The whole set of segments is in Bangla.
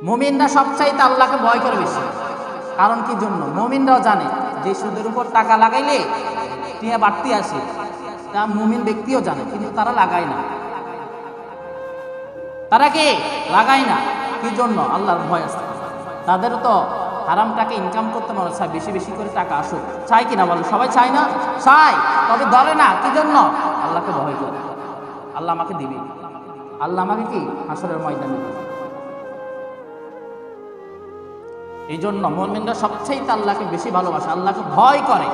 মুমিনরা সবচাইতে আল্লাহকে ভয় করে বেশি। কারণ কি জন্য? মুমিনরাও জানে যে সুদের উপর টাকা লাগাইলে টিয়া বাড়তি আসে, তা মুমিন ব্যক্তিও জানে, কিন্তু তারা লাগায় না। তারা কি লাগায় না? কি জন্য? আল্লাহর ভয় আছে। তাদেরও তো হারাম টাকা ইনকাম করতে মনে চায়, বেশি বেশি করে টাকা আসুক, চাই কিনা বলো? সবাই চায় না? চায়, তবে ধরে না। কি জন্য? আল্লাহকে ভয় করে। আল্লাহ আমাকে দিবে, আল্লাহ আমাকে কি হাসরের ময়দানে দিবে। এই জন্য মুমিনরা সবচাইতে আল্লাহকে বেশি ভালোবাসে, আল্লাহকে ভয় করে।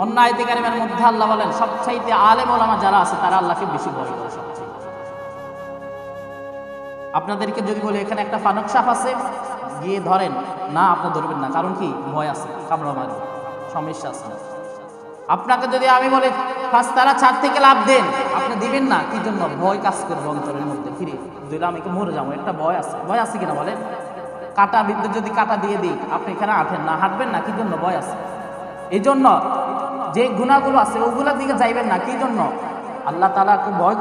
অন্য আয়াতে কারিমের মধ্যে আল্লাহ বলেন সবচাইতে আলেম ওলামা যারা আছে তারা আল্লাহকে বেশি ভয় করে সবচাইতে। আপনাদেরকে যদি বলি এখানে একটা ফানক সাপ আছে, গিয়ে ধরেন না, আপনি ধরবেন না। কারণ কি? ভয় আছে, কামড়া মারবে, সমস্যা আছে। আপনাকে যদি আমি বলি তারা ছাদ থেকে লাভ দেন, আপনি দিবেন না। কি জন্য? ভয় কাজ করবে অন্তরের মধ্যে, ফিরে দিলে আমি মরে যাবো, একটা ভয় আছে। ভয় আছে কিনা বলেন? কাটা বিদ্যুৎ যদি কাটা দিয়ে দিই, আপনি এখানে আঠেন না, হাঁটবেন না। কি জন্য? ভয় আছে। এই জন্য যে গুণাগুলো আছে ওগুলোর দিকে যাইবেন না। কি জন্য? আল্লাহ তাআলাকে ভয়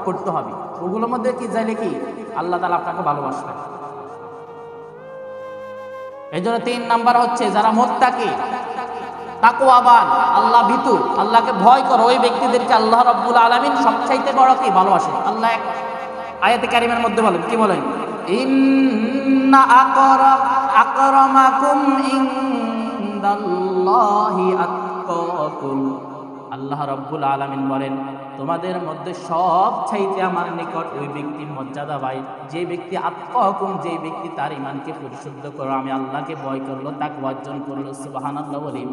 করতে হবে। ওগুলোর মধ্যে কি যাইলে কি আল্লাহ তাআলা আপনাকে ভালোবাসবেন। এই জন্য 3 নাম্বার হচ্ছে যারা মুত্তাকি, তাকওয়াবান, আল্লাহ ভীতু, আল্লাহকে ভয় করে, ওই ব্যক্তিদেরকে আল্লাহ রাব্বুল আলামিন সবচাইতে বড় কি ভালোবাসে। আল্লাহ এক আয়াতে কারিমের মধ্যে বলেন, কি বলেন? ইন্না আকরামাকুম ইনদাল্লাহি আতকাকুম। আল্লাহ রাব্বুল আলামিন বলেন তোমাদের মধ্যে সবচাইতে আমার নিকট ওই ব্যক্তির মর্যাদা পায় যে ব্যক্তি আতকাকুম, যে ব্যক্তি তার ঈমানকে পরিশুদ্ধ করলো, আমি আল্লাহকে ভয় করলো, তাকওয়া অর্জন করলো। সুবহানাল্লাহ বলি।